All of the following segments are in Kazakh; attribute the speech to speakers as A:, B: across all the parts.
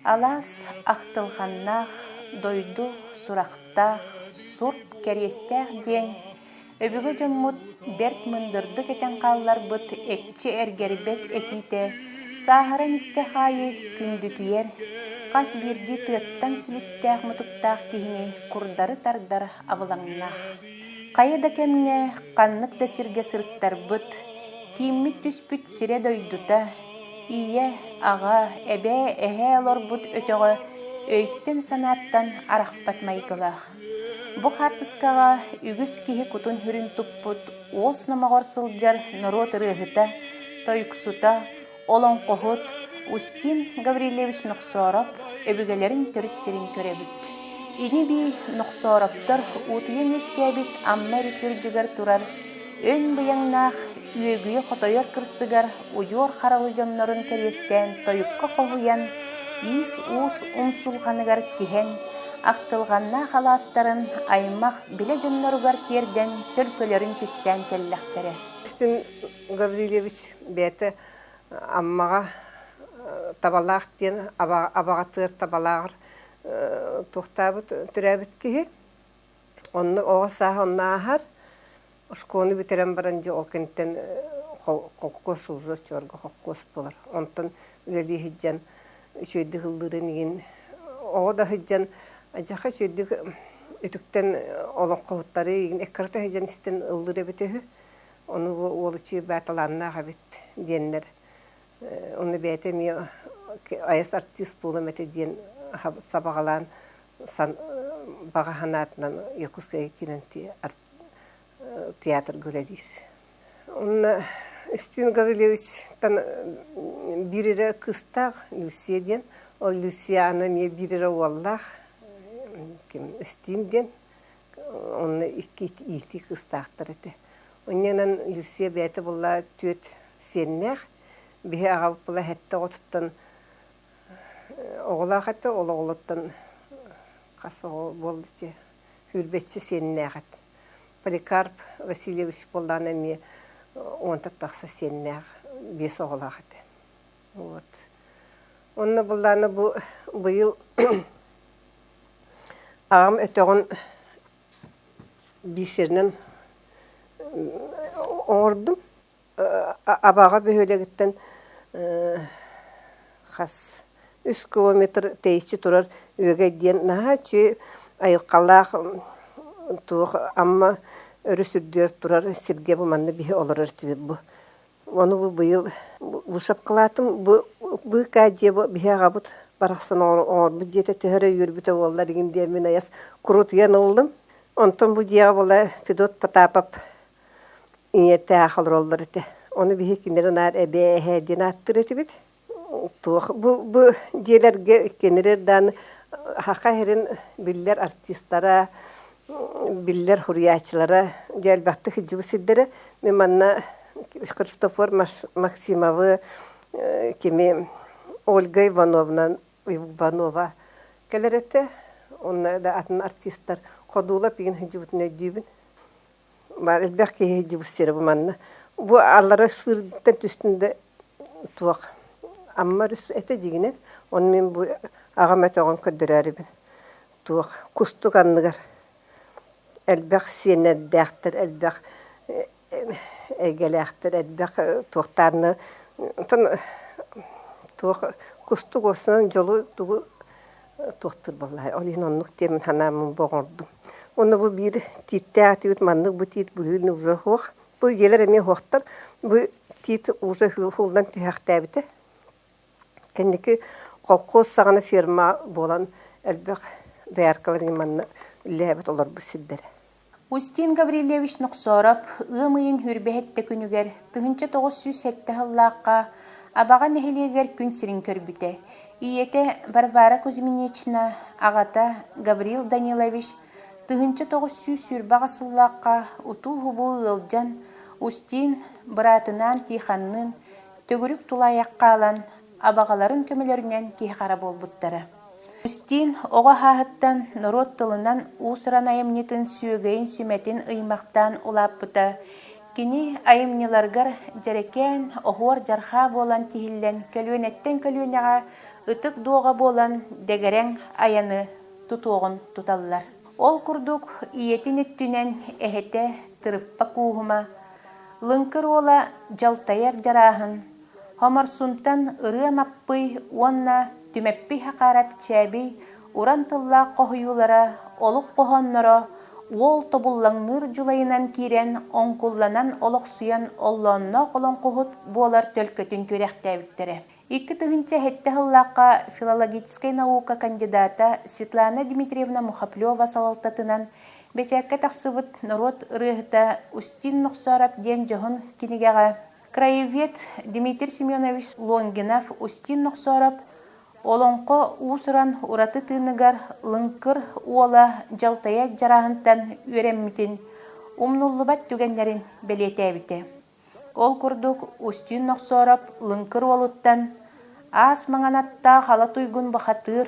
A: Алас ақтылғаннақ, дойду сурақтақ, сурт кәрестәқ ден, өбігі жоммут берт мындырды кетен қаллар бұт экчі әргербет эките, сахаран истәхайы күндүтүйер, қас бірді тыттан сілістәқ мұтықтақ кейіне күрдары тардар абылаңнақ. Қайыда кемне қаннық да сірге сырттар бұт, тиіммит түспіт сире дойдута, ие, аға, әбе, әхе алор бұт өтіғі өйттен санаттан арақпат майгылақ. Бұ қартысқаға үгіс кейі күтін хүрін тұппыт, ос номағыр сылджар нұрот ұрығыта, тойксута, олон қоғыт, Устин Гаврилевич Нұқсорап, өбігелерін түріт серін көребіт. Ини би Нұқсораптар ұтуен ескәбіт амма рүсірдігер тұрар, өн бұяңнақ үйегүйе қотойыр кірсігар, ұйор қаралы жонларын кәрестен тойыққа қоғуян, ис ұс ұмсулғанығар тихен, ақтылғанна қаластарын аймақ біле жонларығар керден төлкөлерін түстен келләқтері.
B: Устин Гаврилевич бәті аммаға табалақ ден, абағатыр табалағыр тұқтабыт түрәбіт кейі. Оны оғысағы онна ағар, ұшқоны бітерен баранжы ол кенттен қолқос ұжы чорға қолқос болар. Онтан үлелі хиджан шөйді ғылдырын еген. Оғы да хиджан ажақа шөйді үтіктен олон қоғыттары еген әккарта хиджан істен ұлдыры бітігі. Оны олычы бәталарына ғабит денлер. Оны бәйті мен айас артист болым әті ден сабағалан баға ханатынан Якутская келін театр көрелейс. Оны Устин Гаврилевич бірірі қыстақ Люсия ден. Ол Люсияны мен бірірі оллақ Устин ден. Оны екі илті қыстақтыр әті. Оннан Люсия бәйті бұла төт сеннәқ. Бихе ағабы бұла әтті ғотыттан оғыла қаты, олы оғылыттан қасы болды че, хүрбетші сеніне ағат. Поликарп Васильевич болдан әме онтаттақса сеніне ақ, бес оғыла қаты. Онны болданы бұйыл ағам өтіғын бейсерінен оңырдым. Абаға бөхөлегіттен қас 3 километр тейші тұрар өге ден наға чүй айыққалақ туық амма өрі сүрдер тұрар сірге бұманны бейі олар өртібет бұ. Оны бұйыл бұшап қылатым бұ кәде бейі ғабыт барақсан оңыр бұ деті төхірі өрбіті олар егінде мен аяс құрутыян олдым. Онтан бұ деға бола Федот Потапов иңерті ақылыр олар еті. Оны бейі кенерін ар әбе әден аттыр еті бет. Бұ дейлерге кенерерден хақа herин биллер артистлара, биллер хуриячылара, жэлбақты хиджибы сиддері. Мен манна Христофор Максимовы, кеме Ольга Иванова келер еті. Оны да атын артисттар қодуылап еген хиджибытын өйдейбін. Әлбәқ кей хиджибы сері бұл манна. Бұ аллара сұрден түстінде туақ. Amma ete jiginen on men bu ağamet oğun ködürəribin. Tuğ kustuk anlıgar. Elbaq senedəxtir, elbaq egeləxtir, elbaq tuğtarını. Tuğ kustuk olsan jolu tuğu tuğtur vallahi. Olin onluk demin hanamın boğurdum. Onu bu bir titəti utmanlık bu tit bu hülünü uca hoğ. Bu jeler emin hoğtar. Bu tit uca hüldan tühəxtəbiti. Kendiki kolkoz sağına firma bolan elbaq dayarkaların manna lehbet olur bu siddere.
A: Устин Гаврилевич Нұқсорап ымыйын хүрбәхетті күнігер 1907 хыллаққа абаға нәхелегер күн сирин көрбіте. Иете Варвара Кузьминична ағата Гаврил Данилович 1900 сүрбаға сыллаққа ұту хубу ылжан Устин бұратынан тиханнын төгірік тулаяққа алан абағаларын көмелерінен кейқара болбуттары. Устин оға хағыттан народ тылынан усыран айымнетін сүйегейін сүметін ұймақтан улап бұта. Кені айымнеларғар жарекен оғуар жарха болан тихілден көлуенеттен көлуенеға ытык дуоға болан дегерең аяны тутуоғын туталлар. Ол курдук иетин үттүнен эхете тырыппа кууһума, лынкыр ола жалтайар жараһын, хоморсунтан ырыа маппый уонна түмеппи хақарап чәби уран тылла қоһуюлара олук қоһонноро уол тобуллаңныр жулайынан кирен оңкулланан олоқсуян оллонно қолон қуһут буолар төлкөтүн күрәхтәбиттері. Икки тыгынча хетте хыллаққа филологической наука кандидата Светлана Дмитриевна Мухаплёва салалтатынан бечәккә тахсыбыт народ рыһыта Устин Нухсарап ден жоһун кинигәгә. Краевед Дмитрий Семенович Лонгинов Устин Нухсарап олонқо уусуран ураты тыыныгар лынкыр уола жалтая жараһынтан үөрэммитин умнуллубат түгеннерин белетәбите. Ол курдук Устин Нухсарап лынкыр уолуттан ас маңанатта хала туйгун бахатыр,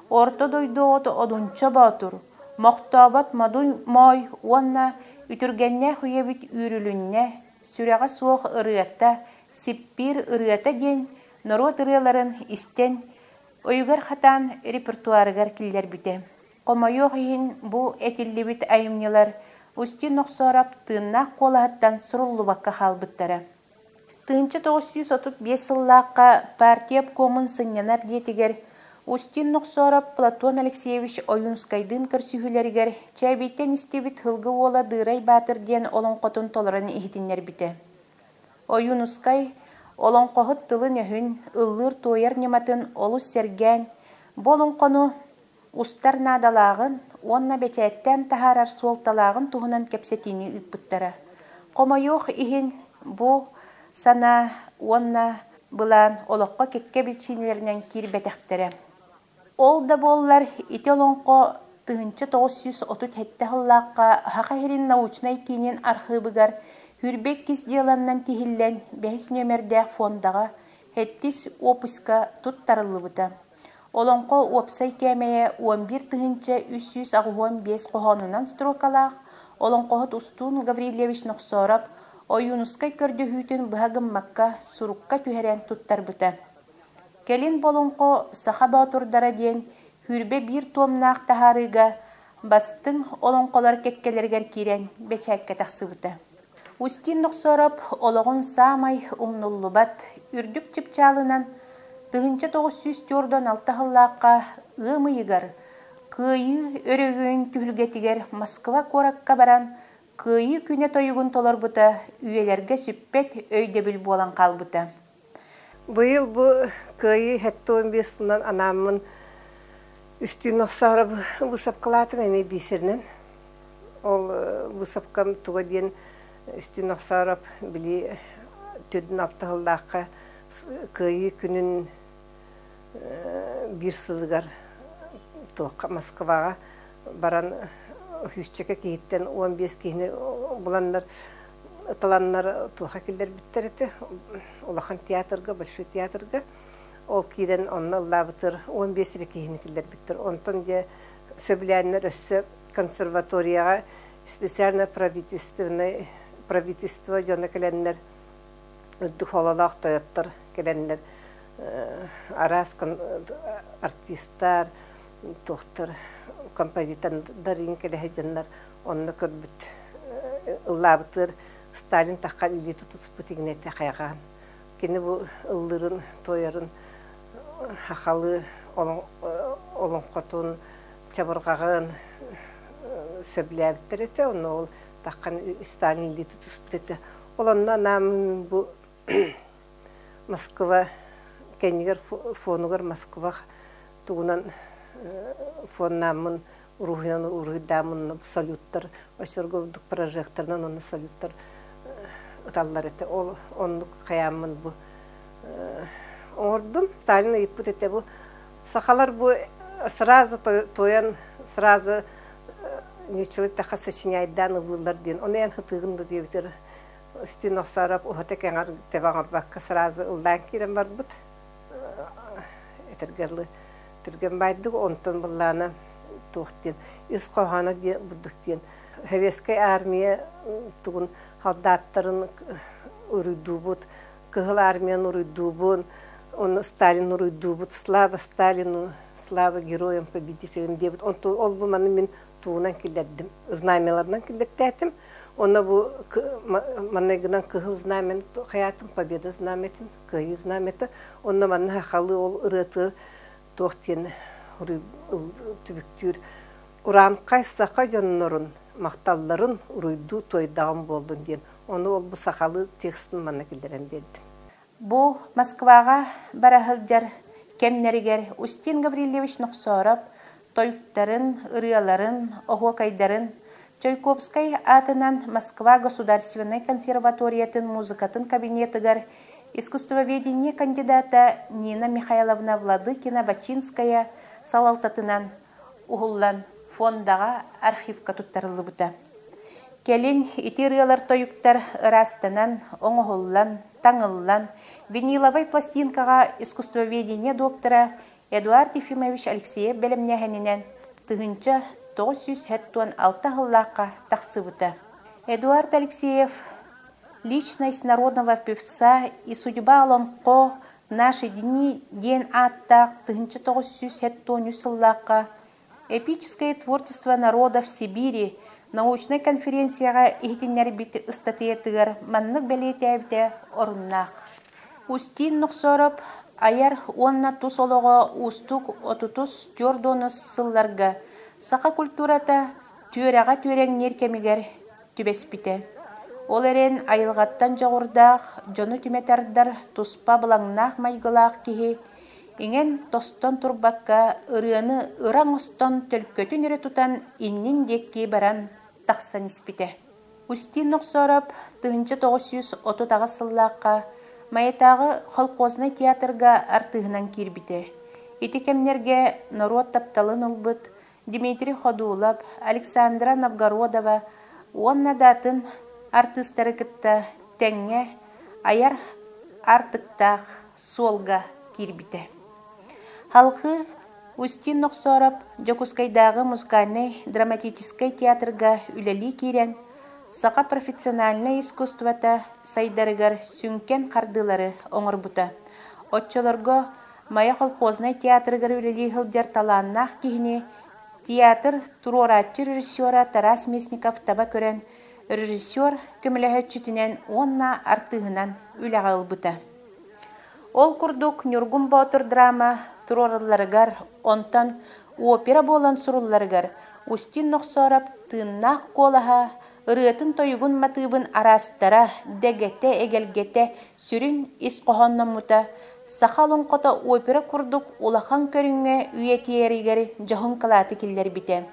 A: орто дойдоот одунча батур, моқтабат мадуй мой уанна үтүргенне хуебит үрүлүнне сүрәгә суох ырыата, сиппир ырыата ден народ ырыаларын истен ойгар хатан репертуарыгар киллер бите. Комайох хин бу этиллибит айымнылар Устин Нухсарап тыыннах колахаттан суруллубакка халбыттара. Тыынча 935 сыллаққа партия обкомын сыннянар детигер Устин Нухсарап Платон Алексеевич Оюнскайдын көрсүхүлеригер чәбиттен истебит хылгы ола дырай батыр ден олонқотун толырын ихитиннер бите. Оюнскай олонқохыт тылын өһүн ыллыр тойар нематын олус серген болонқону устар надалағын онна бечәттен тахарар суолталағын туһунан кепсетини ыкпыттара. Комайох ихин бу сана онна былан олоққа кекке бичинелеринен кирбетехтере. Ол да боллар ити олонқо тыгынчы 930 хетте хыллаққа хақахирин научнай кинен архивыгар хүрбек кис деланнан тихиллен 5 нөмерде фондаға хеттис опуска туттарылыбыта. Олонқо опсай кемeye 11 тыгынчы 315 қоғанынан строкалақ олонқоғыт Устун Гаврилевич Нухсарап Оюнускай көрдүхүтүн быһагым макка сурукка түһәрен туттарбыта. Келин болонқо сахаба турдара ден хүрбе бир томнаах тахарыга бастың олонқолар кеккелергер кирен бечәккә тахсыбыта. Устин Нухсарап ологон самай умнуллубат үрдүк чипчалынан тыгынча 906 хыллаққа ымыйгар кыйы өрөгүн түлгетигер Москва коракка баран кыйы күне тойугун толорбута үйелерге сүппет өйдебил болан қалбыта.
B: Быйыл бу кыйы 15 сылынан анамын Устин Нухсарап бу шапкалатым эми бисернен. Ол бу шапкам туга ден Устин Нухсарап били төдүн 6 хыллаққа кыйы күнүн бир сылыгар Москваға баран хүччеке кейттен 15 кейіне бұланлар ыталанлар туха келдер биттереті улахан театрга, большой театрга ол кейден онны ыллабытыр 15 кейіне келдер биттер. Онтон же сөбіләнлер өссі консерваторияға специально правительство жона келенлер үддік олалақ тойоттар келенлер арас артисттар тоқтар композиторлар келе жаннар онны көрбүт ыллабытыр Сталин таққан иле тутуспут игнете кайган кини бу ыллырын тоярын хахалы олонкотун чабыргагын сөбләбиттер эте онны ол таққан Сталин иле тутуспут эте олонна нам бу Москва кенигер фонугар Москва тугунан фоннамын урухинан урухидамын салюттар ашырговдук прожекторнан оны салюттар таллар эте ол онлук каямын бу ордум Сталин иппут эте бу сахалар бу сразу тоян сразу ничего таха сочиняйдан ыллар ден оны ян хытыгынды дебитер Устин Нухсарап ухатекеңар тебагар бакка сразу ылдан кирен барбыт этергерлы түрген байдық, онтон бұлланы туқтен. Үс қоғаны бұдықтен. Хевескай армия тұғын халдаттарын ұрыду бұд, кығыл армиян ұрыду бұд, Он Сталин уруйдубут, слава Сталину, слава героям, победителям дебут. Он ол бу маны мен туунан килдим, знамелардан килдектетим. Она бу манегынан кыгыл знамен, хаятым победа знаметин, кыйы знамета. Онна манна халы ол ырыты тохтен түбүктүр. Уран кайсака жоннорун, макталларын уруйду тойдаган болдун ден. Оны ол бу сахалы текстин манна килдерен бердим.
A: Бу Москвага барахылжар кемнеригер Устин Гаврилевич Ноксоров тойуктарын, ырыаларын, охуакайдарын Чайковской атынан Москва государственной консерваториятын музыкатын кабинетыгар искусствоведение кандидата Нина Михайловна Владыкина Бачинская салалтатынан ухуллан фондага архивка туттарылы бута. Келин ити ырыалар тойуктар ырастанан, оңохуллан, таңыллан, виниловой пластинкага искусствоведение доктора Эдуард Ефимович Алексеев белемнәһенинен тыгынча 976 хыллакка тахсыбыта. Эдуард Алексеев личность народного певца и судьба Лонко наши дни ден аттак тыгынча 970 хыллакка эпическое творчество народов Сибири научной конференцияга ихтиннер бит статьятыгар маннык белетебде оруннак. Устин Ноксоров аяр онна тусолого устук отутус жордонус сылларга сака культурата түрага түреңнер кемигер түбеспите. Ол эрен айылгаттан жогурдак жону түметардар туспа былаңнак майгылак кихи иңен тостон турбакка ырыаны ыран остон төлкөтүн үре тутан иннин декки баран тахсан испите. Устин Ноксоров 1930 сыллакка Маятағы холкозный театрга артыгынан кирбите. Итикемнерге народ тапталын ылбыт, Дмитрий Ходулов, Александра Новгородова, онна датын артыстары кытта тәңе, аяр артыктақ солга кирбите. Халқы Устин Ноксоров Жокускайдағы музыкальный драматический театрга үлели кирен, сақа профессиональное искусствота сайдарыгар сүнкен қардылары оңырбута. Отчыларго Мая колхозный театрыгар үлели хылжар таланнақ кейіне театр туроратчы режиссера Тарас Месников таба көрен режиссер көміліхетчүтінен онна артығынан үліға ұлбыта. Ол күрдік Нюргун Батыр драма турорыларыгар, онтан опера болан суруларыгар Устин Ноксоров тыннақ қолаға ырытын тойгун матыбын арастара дегете эгелгете сүрүн ис кохоннон мута сахалын кота опера курдук улахан көрүнгө үйетиеригери жахын калаты киллер бите.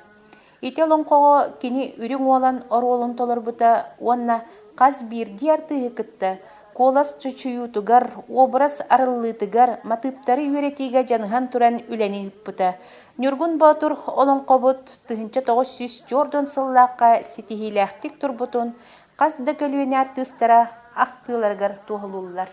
A: Ите лонкого кини үрүң олан оролун толор бута онна каз бир диартыгы кытта колас чучуютугар образ арыллытыгар матыптары үйретиге жаныхан туран үлени бута. Нюргун Батыр олон қобыт 1904 сыллаққа сетихиләқтік турбутун қаз дөкөлуіне артыстара ақтыларғар туғылулар.